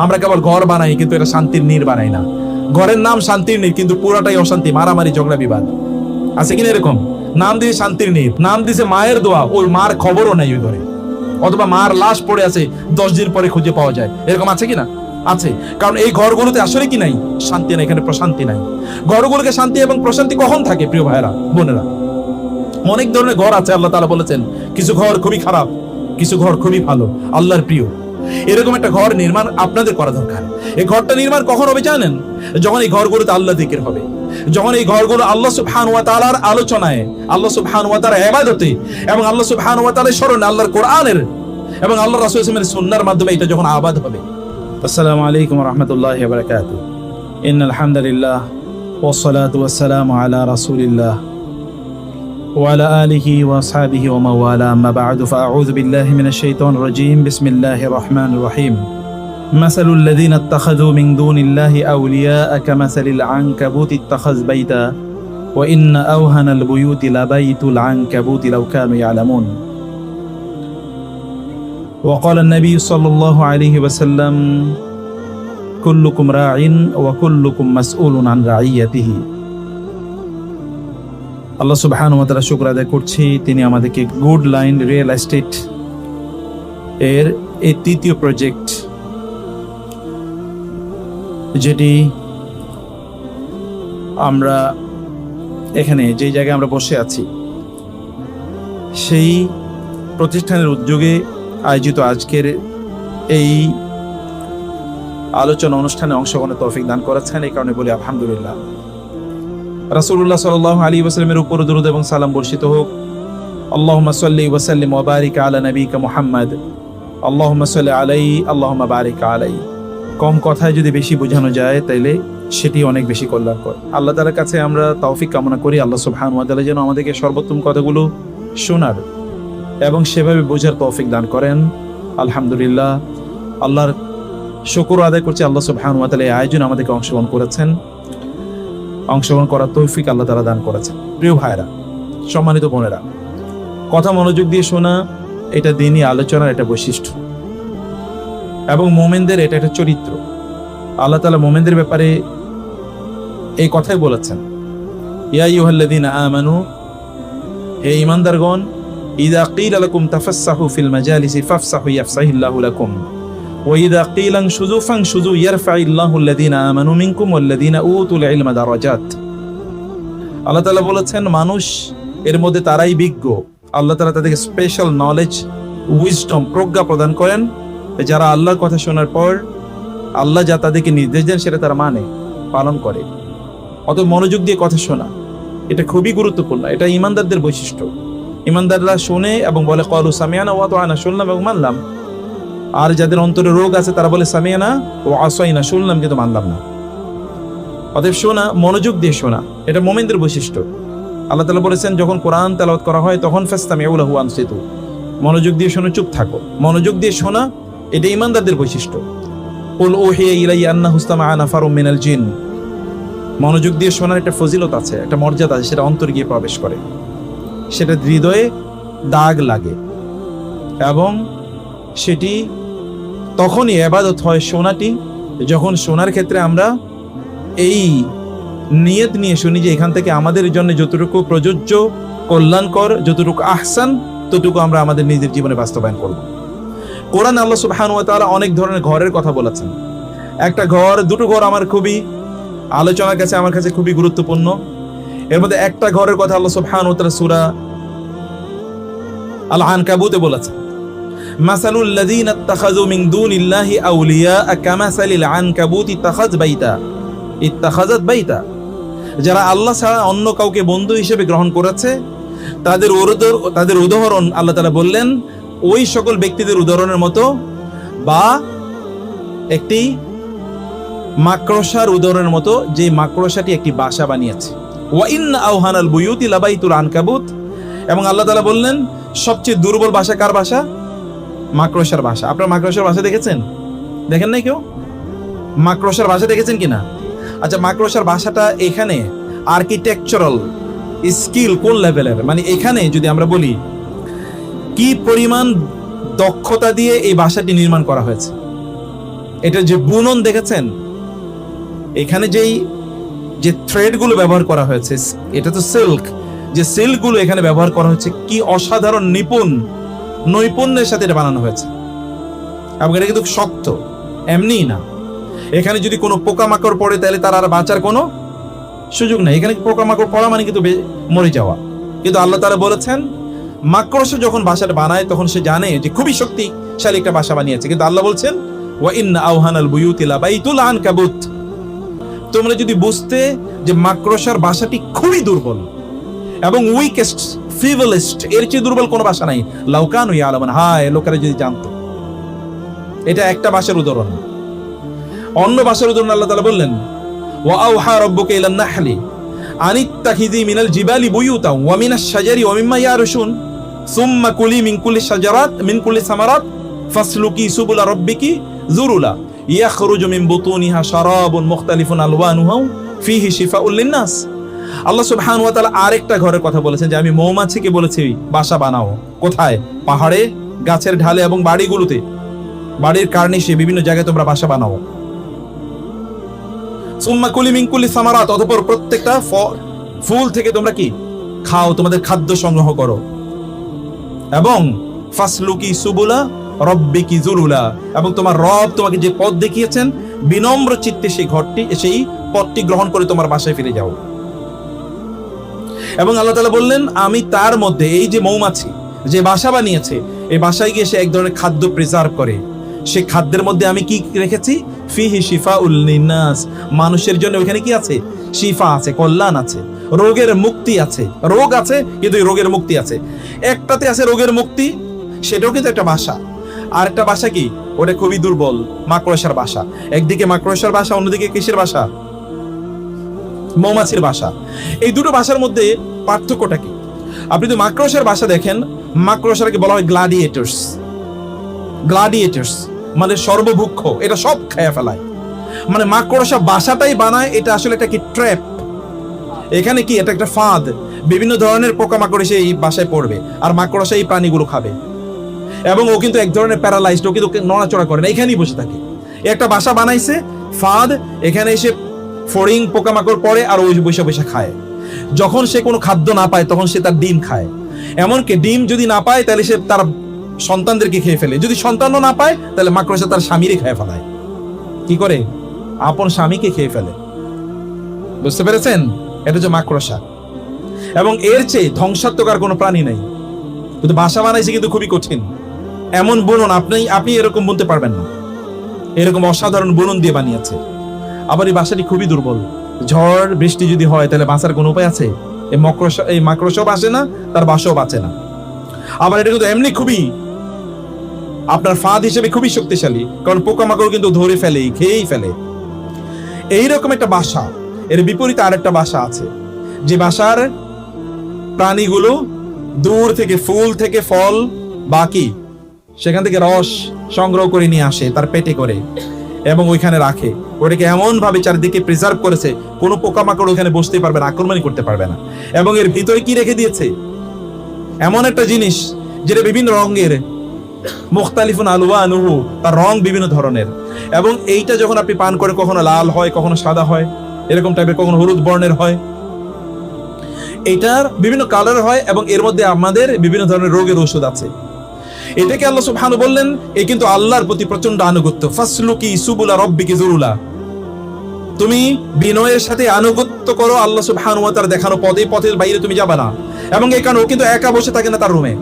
আমরা কেবল ঘর বানাই, কিন্তু এটা শান্তির নীড় বানাই না। ঘরের নাম শান্তির নীড়, কিন্তু পুরাটাই অশান্তি, মারামারি, ঝগড়া, বিবাদ। আছে কিনা এরকম? নাম দিয়ে শান্তির নীড়, নাম দিছে মায়ের দোয়া, ওর মার খবরও নাই ওই ঘরে, অথবা মার লাশ পড়ে আছে 10 দিন পরে খুঁজে পাওয়া যায়। এরকম আছে কিনা? আছে। কারণ এই ঘরগুলোতে আসলে কি নাই? শান্তি নাই, এখানে প্রশান্তি নাই। ঘরগুলোকে শান্তি এবং প্রশান্তি কখন থাকে প্রিয় ভাইরা বোনেরা? অনেক ধরনের ঘর আছে। আল্লাহ তাআলা বলেছেন কিছু ঘর খুবই খারাপ, কিছু ঘর খুবই ভালো, আল্লাহর প্রিয়। এরকম একটা ঘর নির্মাণ আপনাদের করা দরকার। এই ঘরটা নির্মাণ কখন হবে জানেন? যখন এই ঘরগুলোতে আল্লাহ যিকির হবে, যখন এই ঘরগুলো আল্লাহ সুবহানাহু ওয়া তাআলার আলোচনায়, আল্লাহ সুবহানাহু ওয়া তাআলার ইবাদতে এবং আল্লাহ সুবহানাহু ওয়া তাআলার স্মরণে, আল্লাহর কোরআনের এবং আল্লাহর রাসূল সাল্লাল্লাহু আলাইহি ওয়াসাল্লামের সুন্নাহর মাধ্যমে এটা যখন আবাদ হবে। আসসালামু আলাইকুম ওয়া রাহমাতুল্লাহি ওয়া বারাকাতুহু। ইন্নাল হামদালিল্লাহ ওয়াস সালাতু ওয়াস সালামু আলা রাসূলিল্লাহ ওয়া আলা আলিহি ওয়া আসহাবিহি ওয়া মাওয়ালা, আম্মা বা'দু, ফাআউযু বিল্লাহি মিনাশ শাইতানির রাজীম। বিসমিল্লাহির রহমানির রহিম। মাসালুল লাযীনা ইত্তাখাযু মিন দুনিল্লাহি আউলিয়াআ কামাসালিল আনকাবুতি ইত্তাখায বাইতা ওয়া ইন্না আওহানাল বুয়ুতি লাবাইতুল আনকাবুতি লাউ কানু ইয়ালামুন। وقال النبي صلى الله عليه وسلم كلكم راع وكلكم مسؤول عن رعيته। আল্লাহ সুবহানাহু ওয়া তাআলা শুকর আদায় করছি, তিনি আমাদেরকে গুড লাইন রিয়েল এস্টেট এর এই তৃতীয় প্রজেক্ট, যেটি আমরা এখানে যে জায়গায় আমরা বসে আছি, সেই প্রতিষ্ঠানের উদ্যোগে আয়োজিত আজকের এই আলোচনা অনুষ্ঠানে অংশগ্রহণের তৌফিক দান করেছেন। এই কারণে বলি আলহামদুলিল্লাহ। রাসূলুল্লাহ সাল্লাল্লাহু আলাইহি ওয়াসাল্লামের উপর দরুদ এবং সালাম বর্ষিত হোক। আল্লাহুম্মা সাল্লি ওয়া সাল্লিম ওয়া বারিক আলা নবিকা মুহাম্মদ। আল্লাহুম্মা সাল্লি আলাইহি আল্লাহুম্মা বারিক আলাইহি। কম কথায় যদি বেশি বোঝানো যায় তাইলে সেটি অনেক বেশি কল্যাণকর। আল্লাহ তাআলার কাছে আমরা তৌফিক কামনা করি, আল্লাহ সুবহানাহু ওয়া তাআলা যেন আমাদেরকে সর্বোত্তম কথাগুলো শোনার এবং সেভাবে বোঝার তৌফিক দান করেন। আলহামদুলিল্লাহ, আল্লাহর শুকর আদায় করছি, আল্লাহ সুবহানাহু ওয়া তাআলা এই আয়োজনে আমাদেরকে অংশগ্রহণ করার তৌফিক আল্লাহ তাআলা দান করেছেন। প্রিয় ভাইরা, সম্মানিত বোনেরা, কথা মনোযোগ দিয়ে শোনা এটা দ্বীনি আলোচনার একটা বৈশিষ্ট্য এবং মুমিনদের এটা একটা চরিত্র। আল্লাহ তাআলা মুমিনদের ব্যাপারে এই কথাই বলেছেন, ইয়া আইয়ুহাল্লাযীনা আমানু, হে ঈমানদারগণ, ইযা ক্বিলা লাকুম তাফাসসাহু ফিল মাজালিসি ফাফসাহু ইয়াফসাহিল্লাহু লাকুম ওয়া ইযা ক্বিলা ইনশুযু ফানশুযু ইয়ারফাইল্লাহু আল্লাযীনা আমানু মিনকুম ওয়াল্লাযীনা উতুল ইলমা দারাজাত। আল্লাহ তাআলা বলেছেন মানুষ এর মধ্যে তারাই বিজ্ঞ, আল্লাহ তাআলা তাদেরকে স্পেশাল নলেজ, উইজডম, প্রজ্ঞা প্রদান করেন, যারা আল্লাহর কথা শোনার পর আল্লাহ যা তাদেরকে নির্দেশ দেন সেটা তারা মানে, পালন করে। অত মনোযোগ দিয়ে কথা শোনা এটা খুবই গুরুত্বপূর্ণ, এটা ঈমানদারদের বৈশিষ্ট্য। ঈমানদাররা শোনে এবং বলে ক্বালু সামিআনা ওয়া আতা'না, শুনলাম এবং মানলাম। আর যাদের অন্তরে রোগ আছে তারা বলে সামিআনা ওয়া আসাইনা, শুনলাম কিন্তু মানলাম না। অতএব শোনা, মনোযোগ দিয়ে শোনা, এটা মুমিনদের বৈশিষ্ট্য। আল্লাহ তাআলা বলেছেন যখন কোরআন তেলাওয়াত করা হয় তখন ফাসতামিউ লাহু ওয়া আনসিতু, মনোযোগ দিয়ে শোনো, চুপ থাকো। মনোযোগ দিয়ে শোনা এটা ঈমানদারদের বৈশিষ্ট্য। কুল উহিয়া ইলাইয়া আন্নাহু ইসতামাআ নাফারুম মিনাল জিন, মনোযোগ দিয়ে শোনার একটা ফজিলত আছে, একটা মর্যাদা আছে, সেটা অন্তরে গিয়ে প্রবেশ করে, সেটা হৃদয়ে দাগ লাগে এবং সেটি তখনই ইবাদত হয় শোনাটি, যখন শোনার ক্ষেত্রে আমরা এই নিয়ত নিয়ে শুনি যে এখান থেকে আমাদের জন্য যতটুকু প্রযোজ্য, কল্যাণকর, যতটুকু আহসান, ততটুকু আমরা আমাদের নিজের জীবনে বাস্তবায়ন করব। কোরআন আল্লাহ সুবহানাহু ওয়া তাআলা অনেক ধরনের ঘরের কথা বলেছেন। একটা ঘর, দুটো ঘর আমার কাছে খুবই গুরুত্বপূর্ণ। এর মধ্যে একটা ঘরের কথা আল্লাহ সুবহানাহু ওয়া তাআলা সূরা আল আনকাবুতে বলেছেন, মাসালুল লাযীনা ইত্তাখাযু মিন দুনিল্লাহি আউলিয়া কামাসালিল আনকাবুতি ইত্তাখাযাত বাইতা। যারা আল্লাহ ছাড়া অন্য কাউকে বন্ধু হিসেবে গ্রহণ করেছে তাদের উদাহরণ আল্লাহ তাআলা বললেন ওই সকল ব্যক্তিদের উদাহরণের মতো, বা একটি মাকড়সার উদাহরণের মতো, যে মাকড়সাটি একটি বাসা বানিয়েছে। ওয়া ইন্না আওহানাল বুয়ুতি লাবাইতুল আনকাবুত, এবং আল্লাহ তাআলা বললেন সবচেয়ে দুর্বল বাসা কার বাসা? মাকড়সার বাসা। আপনারা মাকড়সার বাসা দেখেছেন? দেখেন নাই কেউ? মাকড়সার বাসা দেখেছেন কিনা? আচ্ছা, মাকড়সার বাসাটা এখানে আর্কিটেকচারাল স্কিল কোন লেভেলের, মানে এখানে যদি আমরা বলি কি পরিমাণ দক্ষতা দিয়ে এই বাসাটি নির্মাণ করা হয়েছে, এটা যে বুনন দেখেছেন, এখানে যে থ্রেড গুলো ব্যবহার করা হয়েছে, এটা তো সিল্ক, যে সিল্ক গুলো এখানে ব্যবহার করা হচ্ছে কি অসাধারণ নৈপুণ্যের সাথে এটা বানানো হয়েছে। এবং এটা কিন্তু শক্ত, এমনি না। এখানে যদি কোনো পোকামাকড় পড়ে তাহলে তার আর বাঁচার কোনো সুযোগ নেই। এখানে পোকামাকড় পড়া মানে কিন্তু মরে যাওয়া। কিন্তু আল্লাহ তাআলা বলেছেন মাকড়সা যখন বাসাটা বানায় তখন সে জানে যে খুবই শক্তিশালী একটা বাসা বানিয়েছে। কিন্তু আল্লাহ বলছেন ওয়া ইন্না আওহানাল বুয়ুতি লাবাইতুল আনকাবুত, তোমরা যদি বুঝতে যে মাকড়সার বাসাটি খুবই দুর্বল এবং উইকেস্ট, ফিভলেস্ট, এর চেয়ে দুর্বল কোনো বাসা নাই। লাউকানু ইয়ালামুন, হায় লোকেরা যদি জানতো। এটা একটা বাসার উদাহরণ। অন্য বাসার উদাহরণ আল্লাহ তাআলা বললেন ওয়া আওহা রাব্বুকা ইলান নাহলি আনিত্তাখিযি মিনাল জিবালি বুয়ুতান ওয়া মিনাশ শাজারি ওয়া মিম্মা ইয়ারশুন সুম্মা কুলি মিন কুল্লি সামারাত ফাসলুকি সুবুলা রাব্বিকি যুরুলা ইয়াখরুজু মিন বুতুনিহা শারাবুন মুখতালিফুন আলওয়ানুহু ফীহি শিফাউল লিন-নাস। আল্লাহ সুবহানাহু ওয়া তাআলা আরেকটা ঘরের কথা বলেছেন যে আমি মৌমাছিকে বলেছি বাসা বানাও। কোথায়? পাহাড়ে, গাছের ঢালে এবং বাড়িগুলোতে, বাড়ির কার্নিশে, বিভিন্ন জায়গায় তোমরা বাসা বানাও। সুম্মা কুলি মিন কুল্লি সামারাত, অতঃপর প্রত্যেকটা ফুল থেকে তোমরা কি খাও, তোমাদের খাদ্য সংগ্রহ করো। এবং ফাসলুকি সুবুলা রব্বিকি যুরুলা, এবং তোমার রব তোমাকে যে পথ দেখিয়েছেন বিনম্র চিত্তে সেই পথটি গ্রহণ করে তোমার বাসায় ফিরে যাও। এবং আল্লাহ তাআলা বললেন আমি তার মধ্যে, এই যে মৌমাছি যে বাসা বানিয়েছে, এই বাসায় গিয়ে সে এক ধরনের খাদ্য প্রিজার্ভ করে। সে খাদ্যের মধ্যে আমি কি রেখেছি? ফিহি শিফাউল লিন-নাস, মানুষের জন্য ওখানে কি আছে? শিফা আছে, কল্যাণ আছে, রোগের মুক্তি আছে। রোগ আছে কিন্তু রোগের মুক্তি আছে। একটাতে আছে রোগের মুক্তি, সেটাও কিন্তু একটা বাসা। আর একটা বাসা কি? ওটা খুবই দুর্বল, মাকড়সার বাসা। একদিকে মাকড়সার বাসা, অন্যদিকে কিসের বাসা? মৌমাছির বাসা। এই দুটো বাসার মধ্যে পার্থক্যটা কি? আপনি যদি মাকড়সার বাসা দেখেন, মাকড়সাকে বলা হয় গ্লাডিয়েটর্স, মানে সর্বভুক্ষ, এটা সব খেয়ে ফেলায়। মানে মাকড়সা বাসাটাই বানায়, এটা আসলে একটা কি ট্র্যাপ। এখানে কি এটা একটা ফাঁদ, বিভিন্ন ধরনের পোকামাকড় এসে এই বাসায় পড়বে আর মাকড়সা এই প্রাণীগুলো খাবে। এবং ও কিন্তু এক ধরনের প্যারালাইজড, ও কিন্তু নড়াচড়া করে না, এখানেই বসে থাকে। একটা বাসা বানাইছে ফাঁদ, এখানে এসে ফড়িং পোকামাকড় পড়ে আর ওই বসে বসে খায়। যখন সে কোনো খাদ্য না পায় তখন সে তার ডিম খায়। এমনকি ডিম যদি না পায় তাহলে সে তার সন্তানদেরকে খেয়ে ফেলে। যদি সন্তানও না পায় তাহলে মাকড়সা তার স্বামীরে খেয়ে ফেলায়। কি করে? আপন স্বামীকে খেয়ে ফেলে। বুঝতে পেরেছেন? এটা হচ্ছে মাকড়সা। এবং এর চেয়ে ধ্বংসাত্মক আর কোনো প্রাণী নাই। কিন্তু বাসা বানাইছে কিন্তু খুবই কঠিন। এমন বুনন আপনি এরকম বুনতে পারবেন না। এরকম অসাধারণ বুনন দিয়ে বানিয়েছে। আবার এই বাসাটি খুবই দুর্বল। ঝড় বৃষ্টি যদি হয় তাহলে বাঁচার কোনো উপায় আছে? এই মাকড়সাও বাঁচে না, তার বাসাও বাঁচে না। আবার এটা কিন্তু এমনি খুবই আপনার ফাঁদ হিসেবে খুবই শক্তিশালী, কারণ পোকামাকড় কিন্তু ধরে ফেলে, খেয়েই ফেলে। এইরকম একটা বাসা, এর বিপরীতে আরেকটা বাসা আছে, যে বাসার প্রাণীগুলো দূর থেকে ফুল থেকে ফল বাকি সেখান থেকে রস সংগ্রহ করে নিয়ে আসে তার পেটে করে এবং ওইখানে রাখে। ওটাকে এমন ভাবে চারিদিকে প্রিজার্ভ করেছে কোনো পোকামাকড় ওখানে বসতেই পারবে না, আক্রমণই করতে পারবে না। এবং এর ভিতরে কি রেখে দিয়েছে? এমন একটা জিনিস যেটা বিভিন্ন রঙের, মুখতালিফুন আলওয়ানুহু, তার রং বিভিন্ন ধরনের। এবং এইটা যখন আপনি পান করে কখনো লাল হয়, কখনো সাদা হয়, এরকম টাইপের, কখনো হলুদ বর্ণের হয়। এটার বিভিন্ন কালার হয় এবং এর মধ্যে আমাদের বিভিন্ন ধরনের রোগের ওষুধ আছে। এটাকে আল্লাহ সুবহানাহু বললেন এই কিন্তু আল্লাহর প্রতি প্রচন্ড আনুগত্য। ফাসলুকি সুবুলা রব্বিকি যুরুলা, তুমি বিনয়ের সাথে আনুগত্য করো আল্লাহ সুবহানাহু ওয়া তাআলা দেখানো পথের বাইরে তুমি যাবে না। এবং এই কারণে ও কিন্তু একা বসে থাকে না তার রুমে,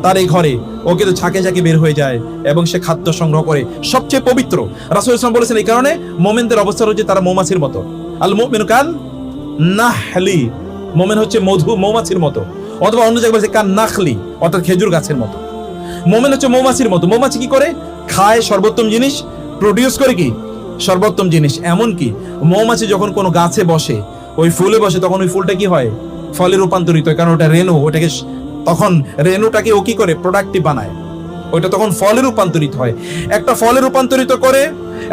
তার এই ঘরে। ও কিন্তু ঝাঁকে ঝাঁকে বের হয়ে যায় এবং সে খাদ্য সংগ্রহ করে। সবচেয়ে পবিত্র রাসূল সাল্লাল্লাহু আলাইহি ওয়াসাল্লাম বলেছেন এই কারণে মুমিনদের অবস্থা হচ্ছে তারা মৌমাছির মতো। আল মুমিনু কাল নাহলি, মুমিন হচ্ছে মৌমাছির মতো। অথবা অন্য জায়গায় বলেছে কান নাখলি, অর্থাৎ খেজুর গাছের মতো। মুমিন হচ্ছে মৌমাছির মতো। মৌমাছি কি করে? খায় সর্বোত্তম জিনিস, প্রডিউস করে কি সর্বোত্তম জিনিস। এমন কি মৌমাছি যখন কোনো গাছে বসে, ওই ফুলে বসে, তখন ওই ফুলটা কি হয়? ফলে রূপান্তরিত হয়, কারণ ওটা রেণু। ওটাকে তখন রেণুটাকে ও কি করে? প্রোডাক্টিভ বানায়। ওইটা তখন ফলে রূপান্তরিত হয়। একটা ফলে রূপান্তরিত করে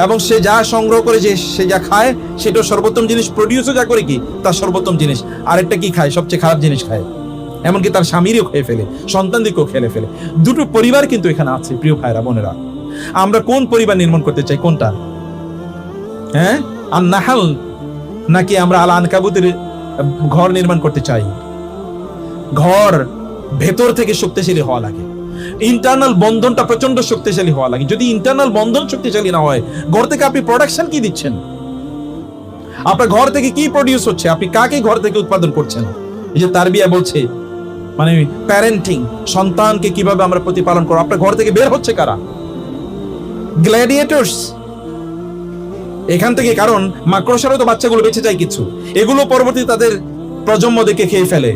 এবং সে যা সংগ্রহ করে, সে যা খায় সেটা সর্বোত্তম জিনিস, প্রডিউসও যা করে কি তার সর্বোত্তম জিনিস। আরেকটা কি খায়? সবচেয়ে খারাপ জিনিস খায়। এমনকি তার স্বামীরও খেয়ে ফেলে, সন্তানদেরকেও খেলে ফেলে। দুটো পরিবার কিন্তু এখানে আছে প্রিয় ভাইরা বোনেরা। আমরা কোন পরিবার নির্মাণ করতে চাই? কোনটা? হ্যাঁ, আর নাহাল নাকি আমরা আল আনকাবুতের ঘর নির্মাণ করতে চাই? ঘর ভেতর থেকে শক্তিশালী হওয়া লাগে, ইন্টারনাল বন্ধনটা প্রচন্ড শক্তিশালী হওয়া লাগে। যদি ইন্টারনাল বন্ধন শক্তিশালী না হয়, ঘর থেকে আপনি প্রোডাকশন কি দিচ্ছেন? আপনার ঘর থেকে কি প্রডিউস হচ্ছে? আপনি কাকে ঘর থেকে উৎপাদন করছেন? এই যে তারবিয়া বলছে, মানে প্যারেন্টিং, সন্তানকে কিভাবে আমরা প্রতিপালন করব, আপনার ঘর থেকে বের হচ্ছে কারা? গ্ল্যাডিয়েটর্স এখান থেকে। কারণ মাকড়সারও তো বাচ্চাগুলো বেঁচে যায় কিছু, এগুলো পরবর্তী তাদের প্রজন্ম দেখে খেয়ে ফেলে,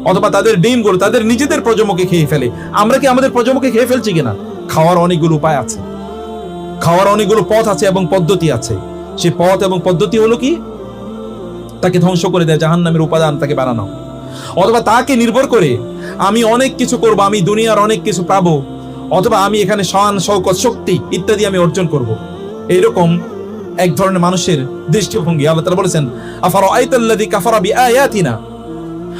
অথবা তাদের ডিমগুলো তাদের নিজেদের প্রজন্মকে খেয়ে ফেলে। আমরা কি আমাদের প্রজন্মকে খেয়ে ফেলছি কিনা? খাওয়ার অনেকগুলো উপায় আছে, খাওয়ার অনেকগুলো পথ আছে এবং পদ্ধতি আছে। সে পথ এবং পদ্ধতি হলো কি? তাকে ধ্বংস করে দেয়, জাহান্নামের উপাদান তাকে বানানো, অথবা তাকে নির্ভর করে আমি অনেক কিছু করব, আমি দুনিয়ার অনেক কিছু পাবো, অথবা আমি এখানে শান শৌকত শক্তি ইত্যাদি আমি অর্জন করব। এইরকম এক ধরনের মানুষের দৃষ্টিভঙ্গি। আল্লাহ তাআলা বলেছেন, আফারাআইতাল্লাযী কাফারা বিআয়াতিনা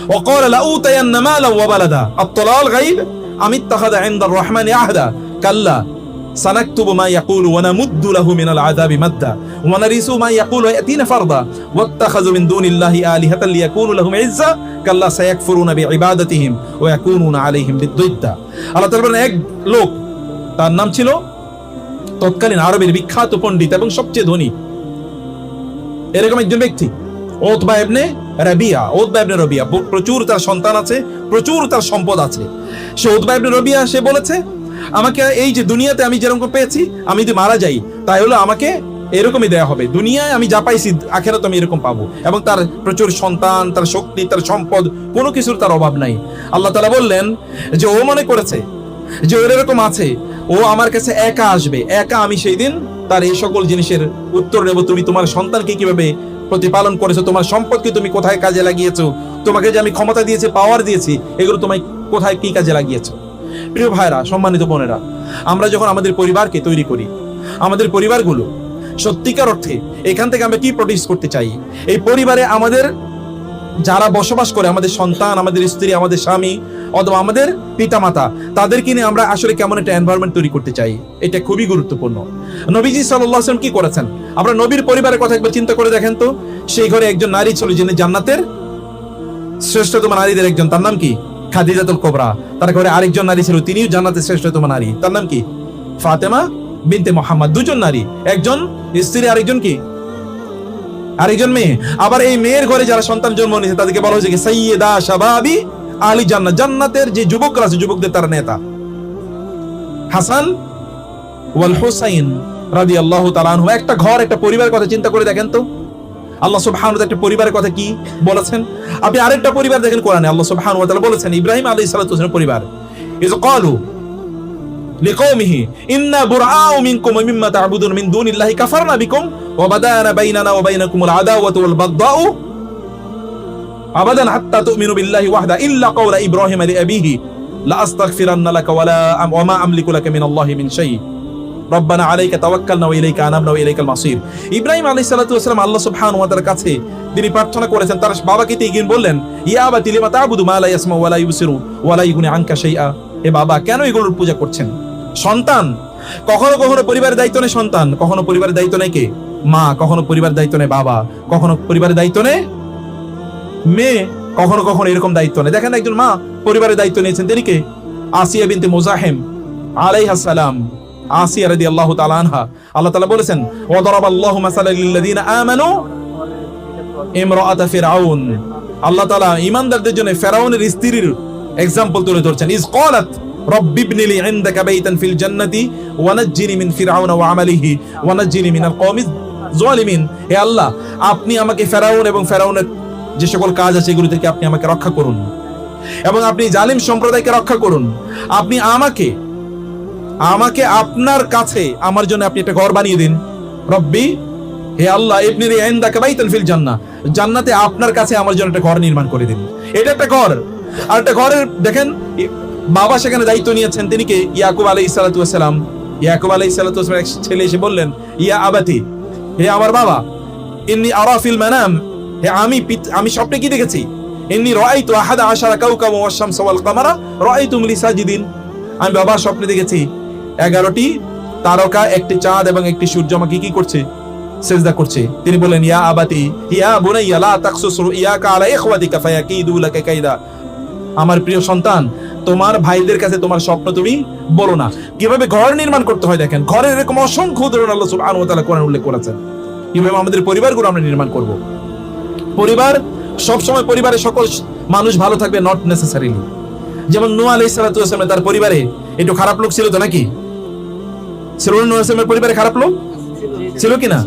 ওয়া ক্বালা লাউতায়ান্না মালান ওয়া বালাদা আত-তালাল গায়ব আম ইত্তাখাযা ইনদার রাহমানি আহদা কাল্লা সানাকতুবু মা ইয়াকুলু ওয়া নামুদ্দু লাহু মিনাল আযাবি মাদ্দা ওয়া নারিসু মা ইয়াকুলু ইয়াতিনা ফারদা ওয়াত্তাখাযু মিন দুনিল্লাহি আলিহাতান লিয়াকুনু লাহুম ইজ্জা কাল্লা সায়াকফুরুনা বিইবাদাতিহিম ওয়া ইয়াকুনুনা আলাইহিম বিদ্দুদ্দা। আল্লাহ তাআলা বলেন, এক লোক, তার নাম ছিল তৎকালীন আরবের বিখ্যাত পণ্ডিত এবং সবচেয়ে ধনী এরকম একজন ব্যক্তি, Utba ibn Rabia. Utba ibn Rabia প্রচুর তার সন্তান আছে, প্রচুর তার সম্পদ আছে। সে উতবা ইবনে রাবিয়া সে বলেছে, আমাকে এই যে দুনিয়াতে আমি যেরকম পেয়েছি, আমি যদি মারা যাই তাই হলো আমাকে এরকমই দেয়া হবে। দুনিয়ায় আমি যা পাইছি আখিরাতে আমি এরকম পাবো। এবং তার প্রচুর সন্তান, তার শক্তি, তার সম্পদ, কোনো কিছুর তার অভাব নাই। আল্লাহ তাআলা বললেন যে ও মনে করেছে যে ওর এরকম আছে, ও আমার কাছে একা আসবে, একা আমি সেই দিন তার এই সকল জিনিসের উত্তর নেব। তুমি তোমার সন্তানকে কিভাবে প্রতিপালন করেছো, তোমার সম্পদকে তুমি কোথায় কাজে লাগিয়েছো, তোমাকে যে আমি ক্ষমতা দিয়েছি, পাওয়ার দিয়েছি, এগুলো তোমায় কোথায় কি কাজে লাগিয়েছো। প্রিয় ভাইরা, সম্মানিত বোনেরা, আমরা যখন আমাদের পরিবারকে তৈরি করি, আমাদের পরিবারগুলো সত্যিকার অর্থে এখান থেকে আমরা কি প্রডিউস করতে চাই? এই পরিবারে আমাদের যারা বসবাস করে, আমাদের সন্তান, আমাদের স্ত্রী, আমাদের স্বামী, অথবা আমাদের পিতামাতা, তাদেরকে নিয়ে আমরা আসলে কেমন একটা এনভায়রনমেন্ট তৈরি করতে চাই, এটা খুবই গুরুত্বপূর্ণ। নবীজি সাল্লাল্লাহু আলাইহি ওয়াসাল্লাম কি করেছেন? আমরা নবীর পরিবারের কথা একবার চিন্তা করে দেখেন তো। সেই ঘরে একজন নারী ছিল যিনি জান্নাতের শ্রেষ্ঠতম নারীদের একজন, তার নাম কি? খাদিজাতুল কুবরা। তার ঘরে আরেকজন নারী ছিল, তিনিও জান্নাতের শ্রেষ্ঠতম নারী, তার নাম কি? ফাতেমা বিনতে মুহাম্মদ। দুজন নারী, একজন স্ত্রী, আরেকজন কি? আরেকজন মেয়ে। আবার এই মেয়ের ঘরে যারা সন্তান জন্ম নিয়েছে তাদেরকে বলা হয়েছে কি? সাইয়্যিদা শাবাবি আহলি জান্নাত। জান্নাতের যে যুবকরা আছে, যুবকদের তার নেতা। হাসান ওয়াল হুসাইন রাদিয়াল্লাহু তাআলা আনহু। একটা ঘর, একটা পরিবারের কথা চিন্তা করে দেখেন তো। আল্লাহ সুবহানাহু ওয়া তাআলা একটা পরিবারের কথা কি বলেছেন? আপনি আরেকটা পরিবার দেখেন কোরআনে। আল্লাহ সুবহানাহু ওয়া তাআলা বলেছেন ইব্রাহিম আলাইহিস সালাতু ওয়াস সালামের পরিবার, ইয ক্বালু লিকওমিহি ইন্না বুরআউ মিনকুম ওয়া মিম্মা তা'বুদুন মিন দুনিল্লাহি কাফারনা বিকুম ওয়া বাদানা বাইনানা ওয়া বাইনাকুমুল আদাওয়াতু ওয়াল বাগদাউ আবাদান হাত্তা তু'মিনু বিল্লাহি ওয়াহদা ইল্লা ক্বাওলা ইব্রাহিম লিআবিহি লা আস্তাগফিরান্না লাকা ওয়া মা আমলিকু লাকা মিনাল্লাহি মিন শাই রব্বানা আলাইকা তাওয়াক্কালনা ওয়া ইলাইকা আনাবনা ওয়া ইলাইকাল মাসির। ইব্রাহিম আলাইহিস সালাতু ওয়াস সালাম আল্লাহ সুবহানাহু ওয়া তাআলার কাছে তিনি প্রার্থনা করেছেন, তার বাবাকে তিনি বললেন, ইয়া আবাতি লিমা তা'বুদু মা লা ইয়াসমাউ ওয়া লা ইবসিরু ওয়া লা ইগনি আনকা শাইআ। হে বাবা, কেন এগুলোর পূজা করছেন? সন্তান কখনো কখনো পরিবারের দায়িত্ব নেয় সন্তান, কখনো পরিবারের দায়িত্ব নেয় কে? মা। কখনো পরিবারের দায়িত্ব নেয় বাবা, কখনো পরিবারের দায়িত্ব নেয় মেয়ে, কখনো কখনো এরকম দায়িত্ব নেয়। দেখেন একজন মা পরিবারের দায়িত্ব নিয়েছেন, তিনি কে? আসিয়া বিনতে মুজাহিম আলাইহাস সালাম। আসিয়া রাদিয়াল্লাহু তাআলা আনহা। আল্লাহ তাআলা বলেছেন, ওয়া দারাবাল্লাহু মাসালাল লিল্লাযিনা আমানু ইমরাআত ফিরআউন। আল্লাহ তাআলা ঈমানদারদের জন্য ফিরআউনের স্ত্রীর एग्जांपल তুলে ধরছেন। ইজ ক্বালাত রব্বি ইবনি লি ইনদাকা বাইতান ফিল জান্নাতি ওয়া নাজ্জিনি মিন ফিরআউন ওয়া আমালিহি ওয়া নাজ্জিনি মিনাল কওমিজ যালিমিন। হে আল্লাহ, আপনি আমাকে ফিরআউন এবং ফিরআউনের যে সকল কাজ আছে এগুলো থেকে আপনি আমাকে রক্ষা করুন, এবং আপনি জালিম সম্প্রদায়কে রক্ষা করুন। আপনি আমাকে আপনার কাছে আমার জন্য আপনি একটা ঘর বানিয়ে দিন। রব্বি, হে আল্লাহ, ইবনি লি ইনদাকা বাইতান ফিল জান্নাহ, জান্নাতে আপনার কাছে আমার জন্য একটা ঘর নির্মাণ করে দিন। এটা একটা ঘর। আর একটা ঘরের দেখেন বাবা সেখানে দায়িত্ব নিয়েছেন, তিনি কে? ইয়াকুব আলাইহিস সালাতু ওয়াস সালাম। ইয়াকুব আলাইহিস সালাতু ওয়াস সালাম ছেলে এসে বললেন, ইয়া আবাতি, হে আমার বাবা, ইন্নী আরা ফিল মানাম, হে আমি স্বপ্নে কি দেখেছি? ইন্নী রাআইতু আহাদা আশারা কাওকাবা ওয়াশ শামসা ওয়াল কামারা রাআইতুম লি সাজিদিন। আমি বাবা স্বপ্নে দেখেছি 11টি তারকা, একটি চাঁদ এবং একটি সূর্য আমাকে কি করছে? সেজদা করছে। তিনি বলেন, ইয়া আবাতি ইয়া বুনাইয়া লা তাকসুস রুইয়াকা আলা ইখওয়াতিকা ফায়াকিদু লাকা কাইদা। আমার প্রিয় সন্তান, তোমার ভাইদের কাছে তোমার স্বপ্ন তুমি বলো না। কিভাবে ঘর নির্মাণ করতে হয় দেখেন, ঘরের এরকম অসংখ্য উদাহরণ আল্লাহ সুবহানাহু ওয়া তাআলা কোরআনে উল্লেখ করেছেন। কিভাবে আমাদের পরিবারগুলো আমরা নির্মাণ করব। পরিবার সবসময়, পরিবারের সকল মানুষ ভালো থাকবে নট নেসেসারিলি। যেমন নূহ আলাইহিস সালাতু ওয়াস সালাম, তার পরিবারে একটু খারাপ লোক ছিল তো নাকি? ছিল না? নূহ আলাইহিস সালামের পরিবারে খারাপ লোক ছিল কিনা?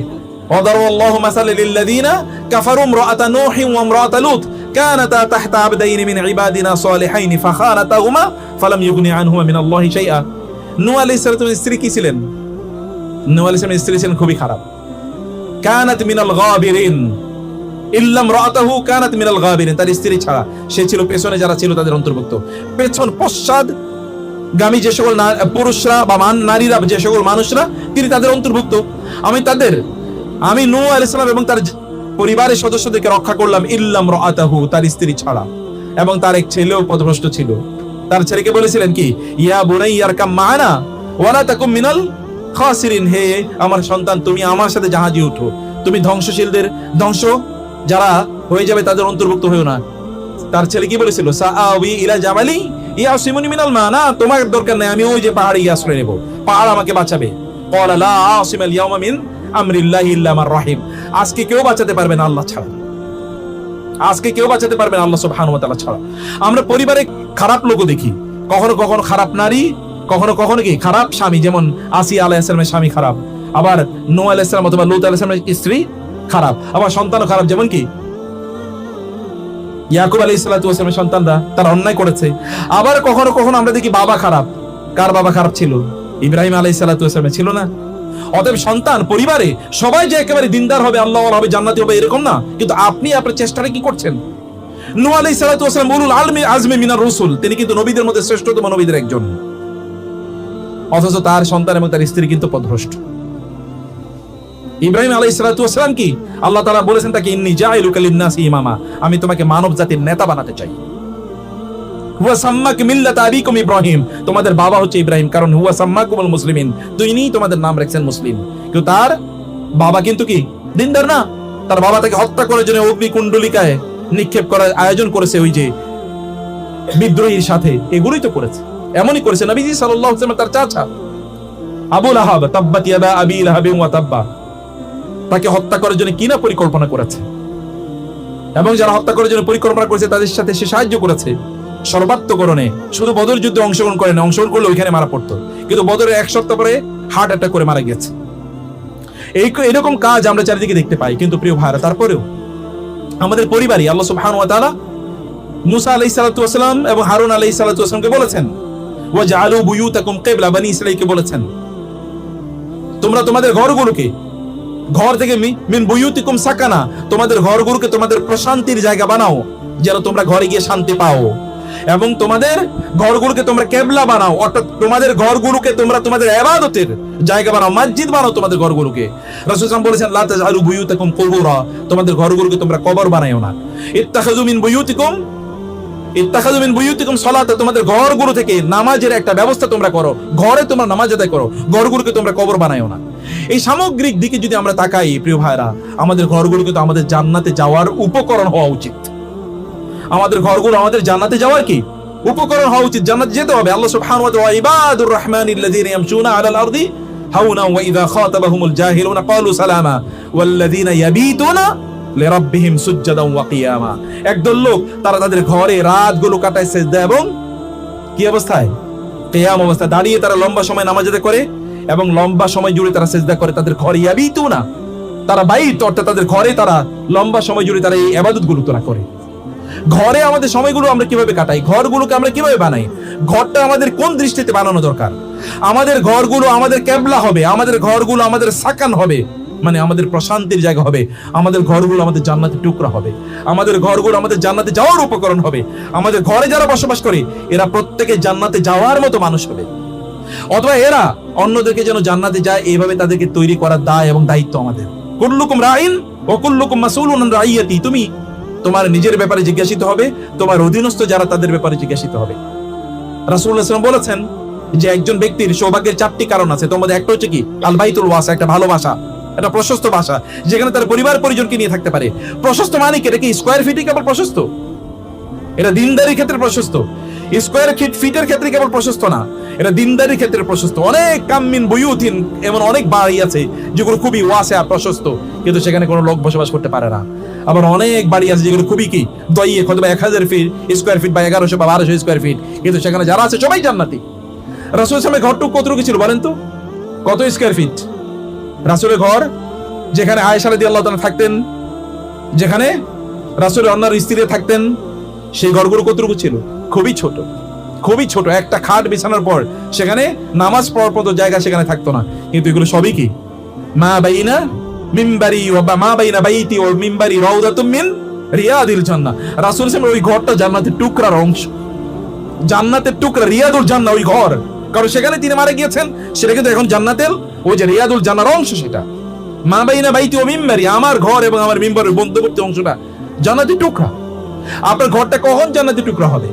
ওয়াদারাল্লাহু মাসালাল লিল্লাযিনা কাফারু ইমরাআতা নূহিন ওয়া ইমরাআতা লূত কানাতা তাহতা আবদাইনি মিন ইবাদিনা সালিহাইনি ফাখানাতাহুমা ফালাম ইউগনি আনহুমা মিনাল্লাহি শাইআ। নূহ আলাইহিস সালামের স্ত্রী কি ছিলেন? নূহ আলাইহিস সালামের স্ত্রী ছিলেন খুবই খারাপ। কানাত মিনাল গাবিরিন ইল্লা ইমরাআতাহু কানাত মিনাল গাবিরিন। তার স্ত্রী ছাড়া সে ছিল পেছনে যারা ছিল তাদের অন্তর্ভুক্ত। পেছন পশ্চাৎ গামী যে সকল পুরুষরা বা নারীরা, যে সকল মানুষরা, তিনি তাদের অন্তর্ভুক্ত। আমি নূহ আলাইহিস সালাম এবং তার পরিবারের সদস্যদেরকে রক্ষা করলাম ইল্লা ইমরাআতাহু, তার স্ত্রী ছাড়া। এবং তার এক ছেলেও পথভ্রষ্ট ছিল। তার ছেলেকে বলেছিলেন কি, ইয়া বুনাইয়া আরকাম মা'ানা ওয়া লা তাকুম মিনাল খাসিরিন, হে আমার সন্তান, তুমি আমার সাথে জাহাজে উঠো, তুমি ধ্বংসশীলদের, ধ্বংস যারা হয়ে যাবে তাদের অন্তর্ভুক্ত হয়েও না। তার ছেলে কি বলেছিল, সাআওয়ি ইলা জাবালি ইয়াসিমুনি মিনাল মা, না তোমার দরকার নাই, আমি ওই যে পাহাড়ে আশ্রয় নেব, পাহাড় আমাকে বাঁচাবে। ক্বালা লা আসিমাল ইয়াওমা মিন আমরিল্লাহি ইল্লা মান রাহিম। আজকে কেউ বাঁচাতে পারবে না আল্লাহ ছাড়া, আজকে কেউ বাঁচাতে পারবে না আল্লাহ সুবহানাহু ওয়া তাআলা ছাড়া। আমরা পরিবারে খারাপ লোকও দেখি, কখনো কখনো খারাপ নারী, কখনো কখনো কি খারাপ স্বামী, যেমন আসিয়া আলাইহিস সালামের স্বামী খারাপ, আবার নূহ আলাইহিস সালাম অথবা লূত আলাইহিস সালামের স্ত্রী খারাপ, আবার সন্তানও খারাপ, যেমন কি ইয়াকুব আলাইহিস সালাতু ওয়াস সালামের সন্তানরা তারা অন্যায় করেছে। আবার কখনো কখনো আমরা দেখি বাবা খারাপ। কার বাবা খারাপ ছিল? ইব্রাহিম আলাইহিস সালাতু ওয়াস সালামের ছিল না? অতএব সন্তান, পরিবারে সবাই যে একেবারে দিনদার হবে, আল্লাহওয়ালা হবে, জান্নাতি হবে এরকম না, কিন্তু আপনি আপনার চেষ্টাটা কি করছেন? নূহ আলাইহিস সালাতু ওয়াস সালাম উলুল আজমি মিনার রাসূল, তিনি কিন্তু নবীদের মধ্যে শ্রেষ্ঠতম নবীদের একজন, অথচ তার সন্তান এবং তার স্ত্রী কিন্তু পথভ্রষ্ট। ইব্রাহিম আলাইহিস সালাতু ওয়াস সালাম কি আল্লাহ তাআলা বলেছেন তাকে, ইন্নী জাইলুকা লিন-নাসি ইমামা, আমি তোমাকে মানব জাতির নেতা বানাতে চাই। হুয়া সাম্মাকা মিল্লাতা আবিকুম ইব্রাহিম, তোমাদের বাবা হচ্ছে ইব্রাহিম, কারণ হুয়া সাম্মাকুমুল মুসলিমিন, তিনি তোমাদের নাম রাখছেন মুসলিম। কিন্তু তার বাবা কিন্তু কি দিনদার না। তার বাবা তাকে হত্যা করার জন্য অগ্নিকুণ্ডলিকায় নিক্ষেপ করার আয়োজন করেছে, ওই যে বিদ্রোহীর সাথে, এগুলোই তো করেছে। এমনই করেছে নবীজি সাল্লাল্লাহু আলাইহি ওয়াসাল্লাম, তার চাচা আবু লাহাব, তাব্বাত ইয়াদা আবি লাহাবিন ওয়া তাব্বা, তাকে হত্যা করার জন্য কিনা পরিকল্পনা করেছে, এবং যারা হত্যা করার জন্য পরিকল্পনা করেছে তাদের সাথে সে সাহায্য করেছে সর্বাত্মকরণে। শুধু বদর যুদ্ধে অংশগ্রহণ করে না, অংশগ্রহণ করলে ওইখানে মারা পড়তো, কিন্তু বদরের এক সপ্তাহ পরে হার্ট অ্যাটাক করে মারা গেছে। এরকম কাজ আমরা চারিদিকে দেখতে পাই। কিন্তু প্রিয় ভাইরা, তারপরেও আমাদের পরিবারই আল্লাহ সুবহানাহু ওয়া তাআলা মুসা আলাইহিস সালাতু ওয়াস সালাম এবং হারুন আলাইহিস সালাতু ওয়াস সালামকে বলেছেন, ওয়া জাআলু বুয়ুতাকুম কিবলা, বনি ইসরাঈলকে বলেছেন, তোমরা তোমাদের ঘরগুলোকে, ঘর থেকে মিন বুয়ুতিকুম সাকানা, তোমাদের ঘরগুলোকে তোমাদের প্রশান্তির জায়গা বানাও, যেন তোমরা ঘরে গিয়ে শান্তি পাও, এবং তোমাদের ঘরগুলোকে তোমরা কিবলা বানাও, অর্থাৎ তোমাদের ঘরগুলোকে তোমরা তোমাদের ইবাদতের জায়গা বানাও, মসজিদ বানাও তোমাদের ঘরগুলোকে। রাসূল সাল্লাল্লাহু আলাইহি ওয়াসাল্লাম বলেছেন, লা তাজআলু বুয়ুতাকুম কুবুরা, তোমাদের ঘরগুলোকে তোমরা কবর বানাইও না। ইত্তাখাযু মিন বুয়ুতিকুম সালাতা, তোমাদের ঘরগুলো থেকে নামাজের একটা ব্যবস্থা তোমরা করো, ঘরে তোমরা নামাজ আদায় করো, ঘরগুলোকে তোমরা কবর বানাইও না। এই সামগ্রিক দিকে যদি আমরা তাকাই প্রিয় ভাইরা, আমাদের ঘরগুলোকে তো আমাদের জান্নাতে যাওয়ার উপকরণ হওয়া উচিত। আমাদের ঘরগুলো আমাদের জান্নাতে যাওয়ার কি উপকরণ হওয়া উচিত, জান্নাতে যেতে হবে। আল্লাহ সুবহানাহু ওয়া তাআলা ইবাদুর রাহমানিল্লাযীনা ইয়ামশুনা আলাল আরদি হাওনা ওয়া ইযা খাতাবাহুমুল জাহিলুনা ক্বালু সালামা ওয়াল্লাযীনা ইয়াবিতুনা লিরাব্বিহিম সুজদান ওয়া কিয়ামা, একদল লোক তারা তাদের ঘরে রাতগুলো কাটায় সিজদা এবং কি অবস্থায়? কিয়াম অবস্থায়, দাঁড়িয়ে তারা লম্বা সময় নামাজ আদায় করে এবং লম্বা সময় জুড়ে তারা সিজদা করে তাদের ঘরে। ইয়াবিতুনা, তারা বাইত, অর্থাৎ তাদের ঘরে তারা লম্বা সময় জুড়ে তারা এই ইবাদতগুলো তারা করে। ঘরে আমাদের সময়গুলো আমরা কিভাবে কাটাই, ঘরগুলোকে আমরা কিভাবে বানাই, ঘরটা আমাদের কোন দৃষ্টিতে বানানো দরকার? আমাদের ঘরগুলো আমাদের কিবলা হবে, আমাদের ঘরগুলো আমাদের সাকান হবে, মানে আমাদের প্রশান্তির জায়গা হবে, আমাদের ঘরগুলো আমাদের জান্নাতের টুকরা হবে, আমাদের ঘরগুলো আমাদের জান্নাতে যাওয়ার উপকরণ হবে। আমাদের ঘরে যারা বসবাস করে এরা প্রত্যেকে জান্নাতে যাওয়ার মতো মানুষ হবে, অথবা এরা অন্যদেরকে যেন জান্নাতে যায় এইভাবে তাদেরকে তৈরি করার দায় এবং দায়িত্ব আমাদের। কুল্লুকুম রাইন ওয়া কুল্লুকুম মাসউলুন আন রাইয়াতি, তুমি তোমার নিজের ব্যাপারে জিজ্ঞাসিত হবে, তোমার অধীনস্থ যারা তাদের ব্যাপারে জিজ্ঞাসিত হবে। রাসূলুল্লাহ সাল্লাল্লাহু আলাইহি ওয়াসাল্লাম বলেছেন, যে একজন ব্যক্তির সৌভাগ্যের 4টি কারণ আছে, তোমাদের একটা হচ্ছে কি আল বাইতুল ওয়াসা, একটা ভালোবাসা, একটা প্রশস্ত বাসা যেখানে তার পরিবার পরিজনকে নিয়ে থাকতে পারে। প্রশস্ত মানে কি? এটা কি স্কোয়ার ফিটই কেবল প্রশস্ত? এটা দিনদারির ক্ষেত্রে প্রশস্ত। স্কোয়ার ফিটের ক্ষেত্রে কেবল প্রশস্ত না, এটা দিনদারির ক্ষেত্রে প্রশস্ত। অনেক কামিন বুয়ুতিন, এমন অনেক বাড়ি আছে যেগুলো খুবই ওয়াসে আর প্রশস্ত, কিন্তু সেখানে কোনো লোক বসবাস করতে পারে না। আবার অনেক বাড়ি আছে যেগুলো খুবই কি দইয়ে হয়তো 1000 ফিট স্কোয়ার ফিট বা 1100 বা 1200 স্কোয়ার ফিট, কিন্তু সেখানে যারা আছে সবাই জান্নাতি। রাসূল সাল্লাল্লাহু ঘরটুকু কতটুকু ছিল বলেন তো? কত স্কোয়ার ফিট রাসূলের ঘর? যেখানে আয়েশা রাদিয়াল্লাহু তাআলা থাকতেন, যেখানে রাসূলের অন্যান্য স্ত্রীরা থাকতেন, সেই ঘরগুলো কতটুকু ছিল? খুবই ছোট, খুবই ছোট। একটা খাট বিছানার পর সেখানে নামাজ পড়ার মতো জায়গা সেখানে থাকতো না। কিন্তু এগুলো সবই কি মা বাইনা মিম্বারি ওয়া মা বাইনা বাইতি ওয়া মিম্বারি রাউদাতুম মিন রিয়াদিল জান্নাহ। রাসূল সাল্লাল্লাহু ওই ঘরটা জান্নাতের টুকরার অংশ, জান্নাতের টুকরা, রিয়াদুল জান্নাহ ওই ঘর। কারণ সেখানে তিনি মারা গিয়েছেন, সেটা কিন্তু এখন জান্নাতের ওই যে রিয়াদুল জান্নাহর অংশ। সেটা মা বাইনা বাইতি ওয়া মিম্বারি, আমার ঘর এবং আমার মিম্বারের মধ্যবর্তী অংশটা জান্নাতের টুকরা। আপনার ঘরটা কখন জান্নাতের টুকরা হবে?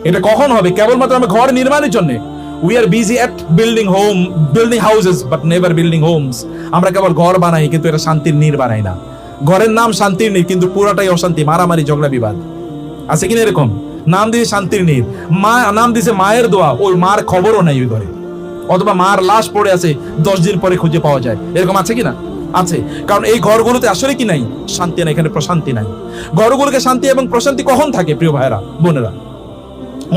এটা কখন হবে? কেবলমাত্র আমরা ঘর নির্মাণের জন্য। We are busy at building houses but never building homes. আমরা কেবল ঘর বানাই কিন্তু এটা শান্তির নীড় বানাই না। ঘরের নাম শান্তির নীড়, কিন্তু পুরাটাই অশান্তি, মারামারি, ঝগড়া, বিবাদ। আছে কিনা এরকম? নাম দিয়ে শান্তির নীড়, মা নাম দিয়েছে মায়ের দোয়া, ওই মার খবরও নাই ওই ঘরে। অথবা মার লাশ পড়ে আছে, 10 দিন পরে খুঁজে পাওয়া যায়। এরকম আছে কিনা? আছে। কারণ এই ঘরগুলোতে আসলে কি নাই? শান্তি নাই, এখানে প্রশান্তি নাই। ঘরগুলোকে শান্তি এবং প্রশান্তি কখন থাকে প্রিয় ভাইরা বোনেরা?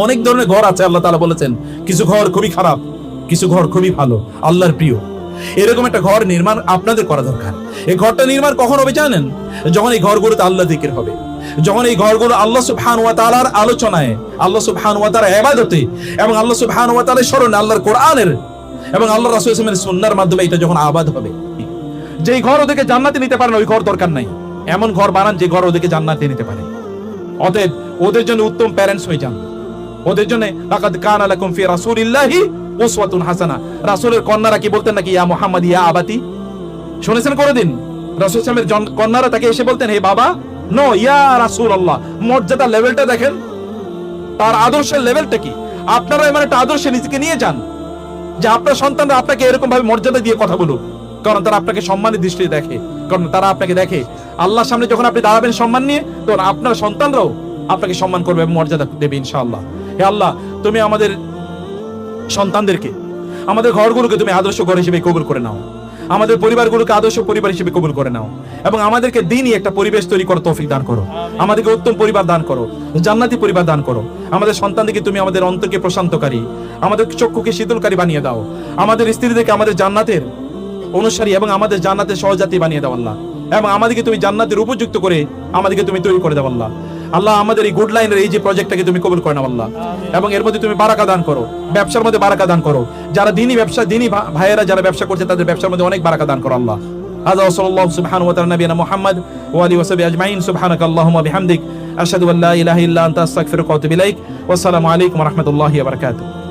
অনেক ধরনের ঘর আছে। আল্লাহ তাআলা বলেছেন কিছু ঘর খুবই খারাপ, কিছু ঘর খুবই ভালো, আল্লাহর প্রিয়। এরকম একটা ঘর নির্মাণ আপনাদের করা দরকার। এই ঘরটা নির্মাণ কখন হবে জানেন? যখন এই ঘরগুলোতে আল্লাহ যিকির হবে, যখন এই ঘরগুলো আল্লাহ সুবহানাহু ওয়া তাআলার আলোচনায়, আল্লাহ সুবহানাহু ওয়া তাআলার ইবাদতে এবং আল্লাহ সুবহানাহু ওয়া তাআলার স্মরণে, আল্লাহর কোরআনের এবং আল্লাহ রাসূল সাল্লাল্লাহু আলাইহি ওয়াসাল্লামের সুন্নাহর মাধ্যমে এটা যখন আবাদ হবে। যেই ঘর ওদেরকে জান্নাতে নিতে পারে না, ওই ঘর দরকার নাই। এমন ঘর বানান যে ঘর ওদেরকে জান্নাতে নিতে পারে। অতএব ওদের জন্য উত্তম প্যারেন্টস হয়ে যান। ওদের জন্য লাকাদ কানা লাকুম ফি রাসূলিল্লাহি উসওয়াতুন হাসানাহ। রাসূলের কন্যারা কি বলতেন নাকি ইয়া মুহাম্মদ ইয়া আবাতি? শুনেছেন কোনদিন রাসূল সাল্লাল্লাহু আলাইহি ওয়াসাল্লামের কন্যারা তাকে এসে বলতেন হে বাবা? নো, ইয়া রাসূলুল্লাহ। মর্যাদা লেভেলটা দেখেন, তার আদর্শের লেভেলটা কি। আপনারা এমন একটা আদর্শে নিজেকে নিয়ে যান যে আপনার সন্তানরা আপনাকে এরকম ভাবে মর্যাদা দিয়ে কথা বলুক, কারণ তারা আপনাকে সম্মানের দৃষ্টিতে দেখে। কারণ তারা আপনাকে দেখে আল্লাহর সামনে যখন আপনি দাঁড়াবেন সম্মান নিয়ে, তখন আপনার সন্তানরাও আপনাকে সম্মান করবে এবং মর্যাদা দেবে ইনশাআল্লাহ। হে আল্লাহ, তুমি আমাদের সন্তানদেরকে, আমাদের ঘরগুলোকে তুমি আদর্শ ঘর হিসেবে কবুল করে নাও, আমাদের পরিবারগুলোকে আদর্শ পরিবার হিসেবে কবুল করে নাও, এবং আমাদেরকে দ্বীনি একটা পরিবেশ তৈরি করার তৌফিক দান করো। আমাদেরকে উত্তম পরিবার দান করো, জান্নাতি পরিবার দান করো। আমাদের সন্তানদেরকে তুমি আমাদের অন্তরকে প্রশান্তকারী, আমাদের চক্ষুকে শীতলকারী বানিয়ে দাও। আমাদের স্ত্রীদেরকে আমাদের জান্নাতের অনুসারী এবং আমাদের জান্নাতের সহযাত্রী বানিয়ে দাও আল্লাহ। এবং আমাদেরকে তুমি জান্নাতের উপযুক্ত করে আমাদেরকে তুমি তৈরি করে দাও আল্লাহ। আল্লাহ, আমাদের এই গুড লাইনের এই যে প্রজেক্টটাকে তুমি কবুল করে নাও আল্লাহ, এবং এর মধ্যে তুমি বারাকা দান করো, ব্যবসার মধ্যে বারাকা দান করো। যারা দিনী ব্যবসা, দিনী ভাইয়েরা যারা ব্যবসা করছে, তাদের ব্যবসার মধ্যে অনেক বারাকা দান করো আল্লাহ। হাযা সাল্লাল্লাহু সুবহানাহু ওয়া তাআলা নবিয়ানা মুহাম্মদ ওয়া আলিহি ওয়া সাহবিহি আজমাইন। সুবহানাকাল্লাহুম্মা বিহামদিক আশহাদু আল্লা ইলাহা ইল্লা আনতা আস্তাগফিরুকা ওয়া আতুবু ইলাইক। ওয়া আসসালামু আলাইকুম ওয়া রাহমাতুল্লাহি ওয়া বারাকাতুহু।